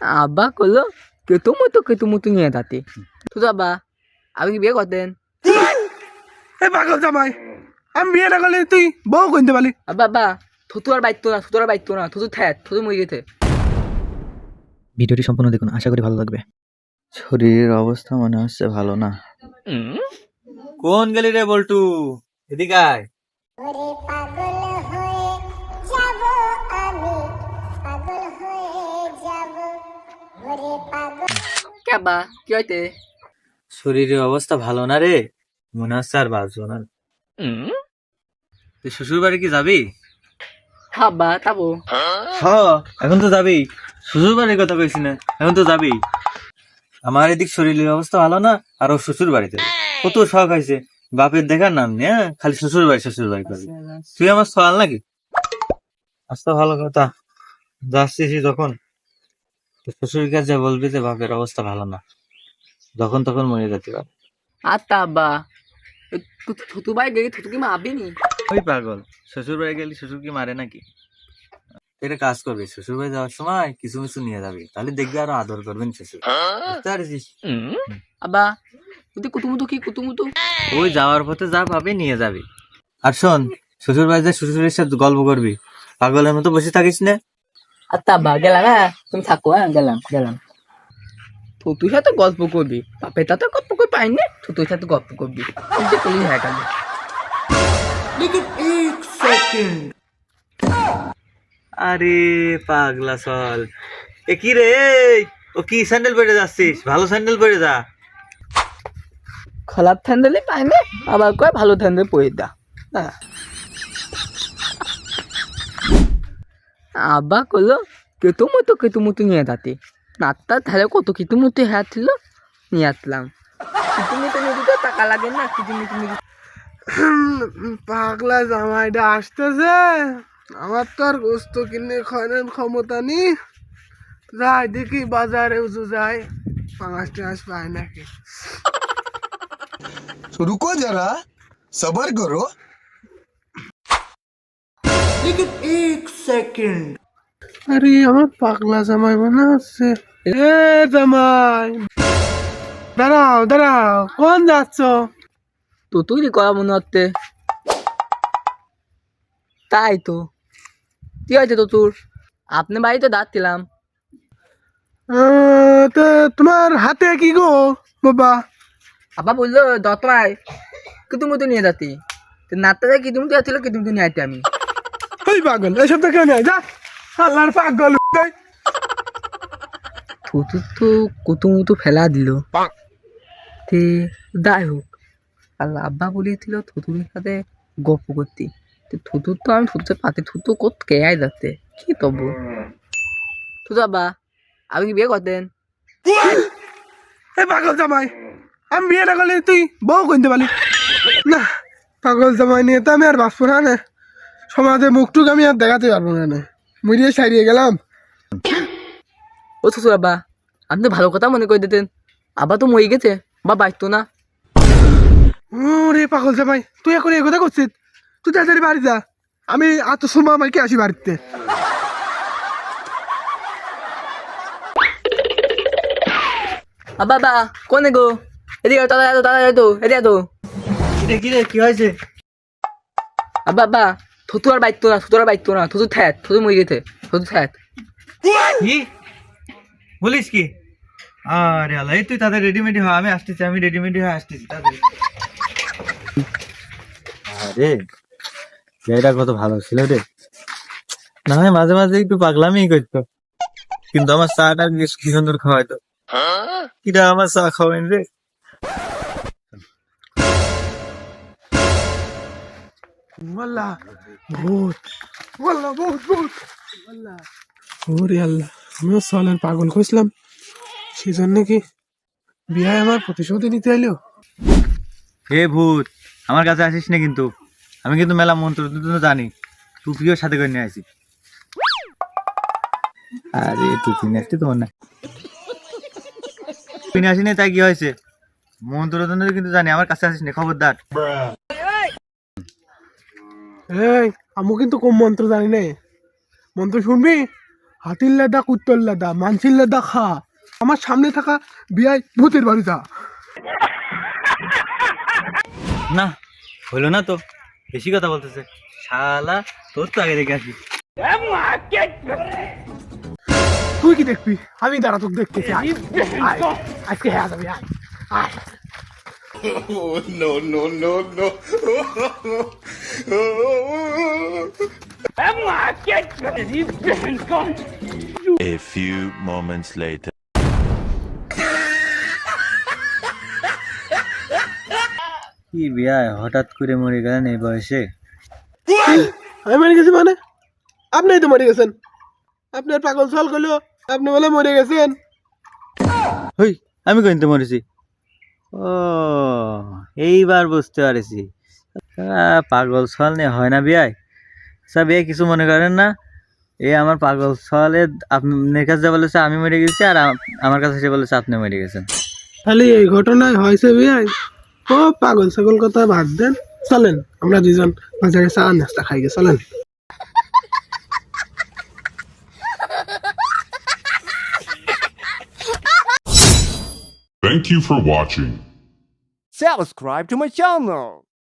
আব্বা করলো কেতু মতো নিয়ে তাতে তো আব্বা আপনি কি বিয়ে করতেন? এ পাগল জামাই, আমি বিয়েটা করলে তুই বউ কিনতে পারলি? আব্বা আব্বা থুতু আর বাইতো না থুতু থ্যাত থুতু মরে গেছে। ভিডিওটি সম্পূর্ণ দেখুন, আশা করি ভালো লাগবে। শরীরের অবস্থা মনে হচ্ছে ভালো না। কোন গেলি রে বল্টু? এদিকে আয়। কে আব্বা কি হইতে? শরীরের অবস্থা ভালো না রে, মনে হচ্ছে আর বাঁচবো না। তুই শ্বশুর বাড়ি কি যাবি? আব্বা তাবো হ, এখন তো যাবি। শ্বশুর বাড়ির কথা কইছি না, এখন তো যাবি। আমার এদিক শরীরের অবস্থা ভালো না, আর ও শ্বশুর বাড়িতে কত শখ হয়েছে। বাপের দেখার নাম নেই, খালি শ্বশুর বাড়ি করবি। তুই আমার সওয়াল নাকি? আচ্ছা ভালো কথা, যাচ্ছিস যখন শ্বশুরের কাছে বলবি যে বাপের অবস্থা ভালো না, যখন তখন মরে যেতে পারে। আত্তা আব্বা থুতু বাই গেলি থুতু কি মারবি নি? ওই পাগল, শ্বশুর বাড়ি গেলি শ্বশুর কি মারে নাকি? এটা কাজ করবি, শ্বশুর বাড়ি যাওয়ার সময় কিছু কিছু নিয়ে যাবি, তাহলে দেখবি আরো আদর করবেন শ্বশুর। বুঝতে পারছিস? আব্বা তুই কুতুমুতু ওই যাওয়ার পথে যা পাবি নিয়ে যাবি। আর শোন, শ্বশুর বাড়ি যা শ্বশুরের সাথে গল্প করবি, পাগলের মতো বসে থাকিস না। আত্তা আব্বা গেলাম, হ্যাঁ তুমি থাকো, হ্যাঁ গেলাম থুতুর সাথে গল্প করবি, বাপের সাথে গল্প করে পাই না, থুতুর সাথে গল্প করবি করলি হ্যাঁ গেল। আরে পাগলা চল, এ কি রে? ও কি স্যান্ডেল পরে যাচ্ছিস? ভালো স্যান্ডেল পরে যা। খারাপ ঠান্ডালে পাই না, আবার কয় ভালো ঠান্ডা পড়ে দা। হ্যাঁ আব্বা করলো কেতু মতো নিয়ে তাতে নাত্তার ধারে কত কেতু হ্যাঁ ছিল নিয়ে আসলাম। কেতু মতো নিয়ে টাকা লাগে না, কেতু মতো নিয়ে পাগলা জামাইটা আসতেছে, আমার তো আর গোস্ত কিনে খাওয়ানোর ক্ষমতা নেই। যাই দেখি বাজারে উজু যায়, পাঁচ টাঁচ পায় নাকি। तो रुको जरा, सबर करो। আরে আমার পাগলা জামাই মনে হচ্ছে। এ জামাই, দাঁড়াও, কোন যাচ্ছ? তো তুই করা মনে হচ্ছে। তাই তো কি হয়েছে তো তোর? আপনি বাড়িতে দাঁড়ছিলাম। তো তোমার হাতে কি গো বাবা? আব্বা বললো দতমায় কেতু মতো নিয়ে যাতে, নাত্তা যায় কেতু মতো যাচ্ছিল, কেতু মতো নিয়ে আইতে আমি। ওই পাগল, এসব তো কেউ নেই, যা আল্লাহর পাগল। থুতু তো কুতুমুতু ফেলা দিল, তে যাই হোক, আল্লাহ আব্বা বলিয়েছিল থুতুর সাথে গপ্প করতে, থুতুর তো আমি থুতুতে পাতে থুতু কত কেয়াই যাচ্ছে কি তবু। থুতু আব্বা আপনি কি বিয়ে করতেন? এ পাগল জামাই, আমি বিয়েটা করলে তুই বউ কিনতে পারলি? না, পাগল জামাই নিয়ে তো আমি আর বাঁচবো না। সমাজে মুখটুক আমি আর দেখাতে পারবো না। মুড়িয়ে সারিয়ে গেলাম। ও থুতু আব্বা আপনি ভালো কথা মনে করে দিতেন, আব্বা তো মরে গেছে বা বাঁচতো না। রে পাগল জামাই, তুই এখন এই কথা করছিস? তুই তাড়াতাড়ি বাড়ি যা, আমি এত সময় আমাকে আসি বাড়িতে। আব্বা আব্বা কোনে গো? এদিকে দাদা এদিকে তো। কি রে, কি হয়েছে? আব্বা আব্বা থুতু আর বাইতো না থুতু থ্যাত থুতু মরে গেছে থুতু থ্যাত। কি বলিস কি? আরে আল্লাহ, এই তুই তাদের রেডিমেডি হ, আমি আসতেছি, আমি রেডিমেডি হয়ে আসতেছি তাদের। আরে এটা কত ভালো ছিল রে, না হয় মাঝে মাঝে একটু পাগলামি করতো, কিন্তু আমার চাটা কি সুন্দর খাওয়াইতো। কিরা আমার চা খাওয়াইন রে। আল্লাহ ভূত, আল্লাহ ভূত, আল্লাহ ওরে আল্লাহ, আমিও সালের পাগল খুঁজলাম, সেই জন্য কি বিয়ে আমার প্রতিশোধ নিতে এলো? হে ভূত, আমার কাছে আসিস না কিন্তু, আমি কিন্তু মেলা মন্ত্র জানি, টুপিও সাথে করে নিয়ে আসি। আরে টুপি নিয়ে আসছি তোমার না, টুপি নিয়ে আসি না তাই কি হয়েছে? মন্ত্র কিন্তু জানি, আমার কাছে আসিস না, খবরদার। এই আমি কিন্তু কম মন্ত্র জানি না, মন্ত্র শুনবি? হাতির লেদা কুত্তর লেদা মানসির লেদা খা, আমার সামনে থাকা বিয়াই ভূতের বাড়ি যা। না হইলো না তো, বেশি কথা বলতেছে শালা, তোর তো আগে দেখে আসি। তুই কি দেখবি? আমি দাঁড়া তোকে দেখতেছি। আয়, আয়, আজকে হ্যাঁ যাবি, আয় আয়। A few moments later. কি বিয়া হঠাৎ করে মরে গেলেন এই বয়সে? আমি মরে গেছি মানে? আপনি তো মরে গেছেন। আপনার পাগল ছল করলো, আপনি বলে মরে গেছেন। হই, আমি কিন্তু মরেছি। ও এইবার বুঝতে পারছি, পাগল ছল নিয়ে হয় না বিয়ায়। আচ্ছা বিয়ে কিছু মনে করেন না, এই আমার পাগল ছলে আপনার কাছে যা বলেছে আমি মরে গেছি, আর আমার কাছে এসে বলেছে আপনি মরে গেছেন। খালি এই ঘটনায় হয়েছে বিয়াই। ও পাগল ছাগল কথা বাদ দেন, চলেন আমরা দুজন বাজারে চা নাস্তা খাই গে, চলেন। Thank you for watching. Subscribe to my channel.